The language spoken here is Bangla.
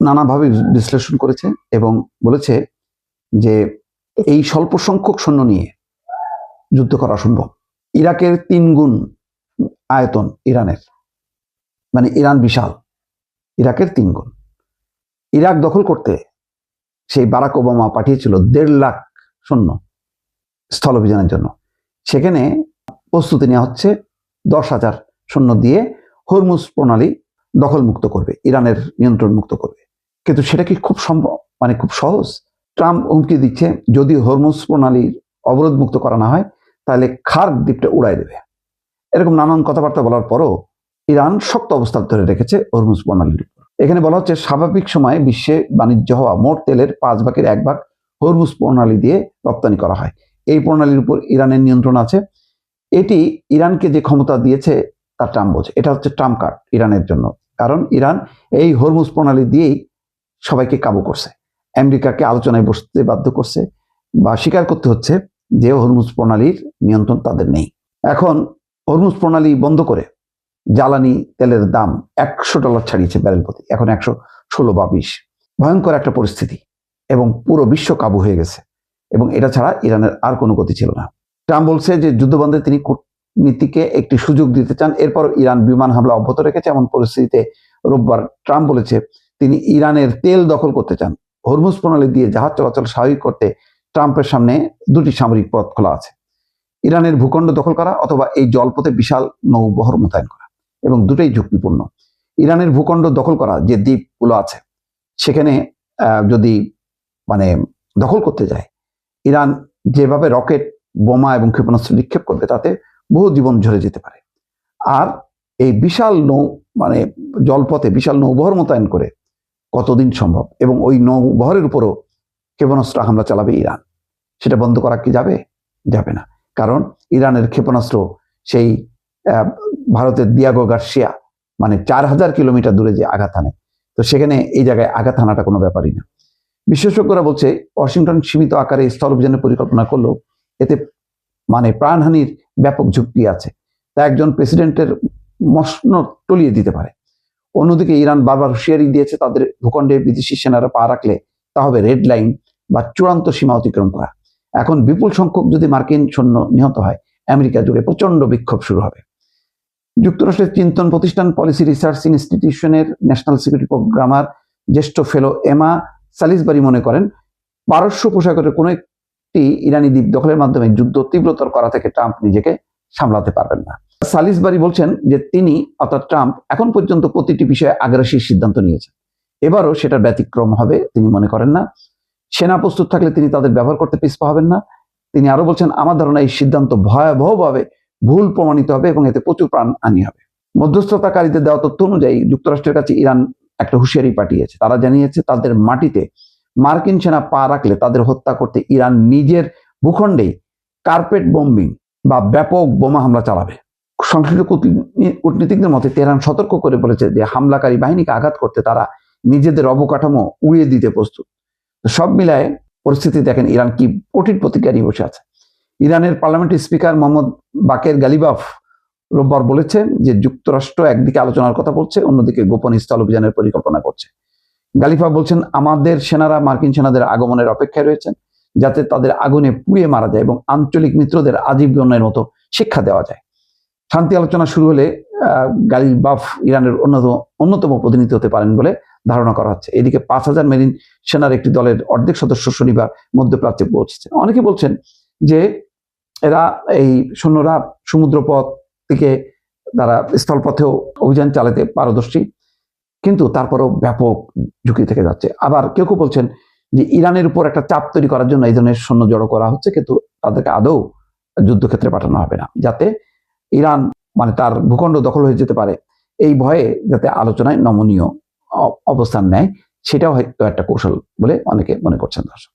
নানাভাবে বিশ্লেষণ করেছে এবং বলেছে যে এই স্বল্প সংখ্যক সৈন্য নিয়ে যুদ্ধ করা সম্ভব। ইরাকের 3 গুণ আয়তন ইরানের, মানে ইরান বিশাল, ইরাকের 3 গুণ। ইরাক দখল করতে সেই বারাক ওবামা পাঠিয়েছিল 1.5 লাখ সৈন্য স্থল অভিযানের জন্য। সেখানে প্রস্তুতি নেওয়া হচ্ছে 10,000 সৈন্য দিয়ে হরমুজ প্রণালী দখল মুক্ত করবে, ইরানের নিয়ন্ত্রণ মুক্ত করবে। কিন্তু সেটা কি খুব সম্ভব, মানে খুব সহজ? ট্রাম্প হুমকি দিচ্ছে যদি হরমুজ প্রণালীর অবরোধ মুক্ত করা না হয় তাহলে খার্গ দ্বীপটা উড়াই দেবে। এরকম নানান কথাবার্তা বলার পরও ইরান শক্ত অবস্থান ধরে রেখেছে হরমুজ প্রণালীর উপর। এখানে বলা হচ্ছে স্বাভাবিক সময়ে বিশ্বে বাণিজ্য হওয়া মোট তেলের 5 ভাগের 1 ভাগ হরমুজ প্রণালী দিয়ে রপ্তানি করা হয়। এই প্রণালীর উপর ইরানের নিয়ন্ত্রণ আছে। এটি ইরানকে যে ক্ষমতা দিয়েছে তা ট্রাম্প বোঝে। এটা হচ্ছে ট্রাম্প কার্ড ইরানের জন্য, কারণ ইরান এই হরমুজ প্রণালী দিয়েই সবাইকে কাবু করছে, আমেরিকাকে আলোচনায় বসতে বাধ্য করছে বা স্বীকার করতে হচ্ছে যে হরমুজ প্রণালীর নিয়ন্ত্রণ তাদের নেই। এখন হরমুজ প্রণালী বন্ধ করে জ্বালানি তেলের দাম $100 ছাড়িয়েছে ব্যারেল প্রতি, এখন 116 বা 20। ভয়ঙ্কর একটা পরিস্থিতি এবং পুরো বিশ্ব কাবু হয়ে গেছে এবং এটা ছাড়া ইরানের আর কোনো গতি ছিল না। ট্রাম্প বলছে যে যুদ্ধবন্ধে তিনি কূটনীতিকে একটি সুযোগ দিতে চান। এরপর ইরান বিমান হামলা অব্যাহত রেখেছে। এমন পরিস্থিতিতে রোববার ট্রাম্প বলেছে তিনি ইরানের তেল দখল করতে চান। হরমুজ প্রণালী দিয়ে জাহাজ চলাচল স্বাভাবিক করতে ট্রাম্পের সামনে 2টি সামরিক পথ খোলা আছে: ইরানের ভূখণ্ড দখল করা অথবা এই জলপথে বিশাল নৌবহর মোতায়েন করা, এবং দুটোই ঝুঁকিপূর্ণ। ইরানের ভূখণ্ড দখল করা, যে দ্বীপগুলো আছে সেখানে যদি দখল করতে যায়, ইরান যেভাবে রকেট, বোমা এবং ক্ষেপণাস্ত্র নিক্ষেপ করবে তাতে বহু জীবন ঝরে যেতে পারে। আর এই বিশাল জলপথে বিশাল নৌবহর মোতায়েন করে কতদিন সম্ভব? এবং ওই নৌবহরের উপরও ক্ষেপণাস্ত্র হামলা চালাবে ইরান। সেটা বন্ধ করা কি যাবে? যাবে না, কারণ ইরানের ক্ষেপণাস্ত্র সেই ভারতের দিয়াগো গার্সিয়া 4000 কিলোমিটার দূরে যে আঘাত হানে, তো সেখানে এই জায়গায় আঘাত হানাটা কোনো ব্যাপারই না। বিশেষজ্ঞরা বলছে ওয়াশিংটন সীমিত আকারে স্থল অভিযানের পরিকল্পনা করলেও এতে প্রাণহানির ব্যাপক ঝুঁকি আছে, তা একজন প্রেসিডেন্টের মসনদ টলিয়ে দিতে পারে। অন্যদিকে ইরান বারবার হুঁশিয়ারি দিয়েছে তাদের ভূখণ্ডে বিদেশি সেনারা পা রাখলে তা হবে রেড লাইন বা চূড়ান্ত সীমা অতিক্রম করা। এখন বিপুল সংখ্যক যদি মার্কিন সৈন্য নিহত হয়, আমেরিকা জুড়ে প্রচন্ড বিক্ষোভ শুরু হবে। যুক্তরাষ্ট্রের চিন্তন প্রতিষ্ঠান পলিসি রিসার্চ ইনস্টিটিউশনের ন্যাশনাল সিকিউরিটি প্রোগ্রামার জ্যেষ্ঠ ফেলো এমা সালিসবারি মনে করেন, পারস্য উপসাগরের কোনো একটি ইরানি দ্বীপ দখলের মাধ্যমে যুদ্ধ তীব্রতর করা থেকে ট্রাম্প নিজেকে সামলাতে পারবেন না। সালিসবারি বলছেন যে তিনি, অর্থাৎ ট্রাম্প, এখন পর্যন্ত প্রতিটি বিষয়ে আগ্রাসী সিদ্ধান্ত নিয়েছেন। এবারও সেটা ব্যতিক্রম হবে তিনি মনে করেন না। সেনা প্রস্তুত থাকলে তিনি তাদের ব্যবহার করতে পিছপা হবেন না। তিনি আরো বলছেন, আমার ধারণা এই সিদ্ধান্ত ভয়াবহভাবে ভুল প্রমাণিত হবে এবং এতে প্রচুর প্রাণহানি হবে। মধ্যস্থতাকারীদের দেওয়া তথ্য অনুযায়ী যুক্তরাষ্ট্রের কাছে ইরান একটা হুঁশিয়ারি পাঠিয়েছে। তারা জানিয়েছে তাদের মাটিতে মার্কিন সেনা পা রাখলে তাদের হত্যা করতে ইরান নিজের ভূখণ্ডেই কার্পেট বোম্বিং বা ব্যাপক বোমা হামলা চালাবে। সংশ্লিষ্ট কূটনীতিকদের মতে তেহরান সতর্ক করে বলেছে যে হামলাকারী বাহিনীকে আঘাত করতে তারা নিজেদের অবকাঠামো উড়িয়ে দিতে প্রস্তুত। সব মিলায় পরিস্থিতি দেখেন ইরান কি কঠিন প্রতিক্রিয়া নিয়ে বসে আছে। ইরানের পার্লামেন্টের স্পিকার মোহাম্মদ বাকের গালিবাফ রোববার বলেছেন যে যুক্তরাষ্ট্র একদিকে আলোচনার কথা বলছে, অন্যদিকে গোপন স্থল অভিযানের পরিকল্পনা করছে। গালিফা বলছেন, আমাদের সেনারা মার্কিন সেনাদের আগমনের অপেক্ষায় রয়েছেন যাতে তাদের আগুনে পুড়িয়ে মারা যায় এবং আঞ্চলিক মিত্রদের আজীবনের মতো শিক্ষা দেওয়া যায়। শান্তি আলোচনা শুরু হলে গালিবাফ ইরানের অন্যতম প্রতিনিধি হতে পারেন বলে ধারণা করা হচ্ছে। এদিকে 5000 মেরিন সেনার একটি দলের অর্ধেক সদস্য শনিবার মধ্যপ্রাচ্যে পৌঁছেছে। অনেকে বলছেন যে এরা এই সৈন্যরা সমুদ্রপথ থেকে তারা স্থলপথেও অভিযান চালাতে পারদর্শী, কিন্তু তারপরেও ব্যাপক ঝুঁকি থেকে যাচ্ছে। আবার কেউ কেউ বলছেন যে ইরানের উপর একটা চাপ তৈরি করার জন্য এই ধরনের সৈন্য জড়ো করা হচ্ছে, কিন্তু তাদেরকে আদৌ যুদ্ধক্ষেত্রে পাঠানো হবে না, যাতে ইরান তার ভূখণ্ড দখল হয়ে যেতে পারে এই ভয়ে যাতে আলোচনায় নমনীয় অবস্থান নেয়। সেটাও হয়তো একটা কৌশল বলে অনেকে মনে করছেন। দর্শক।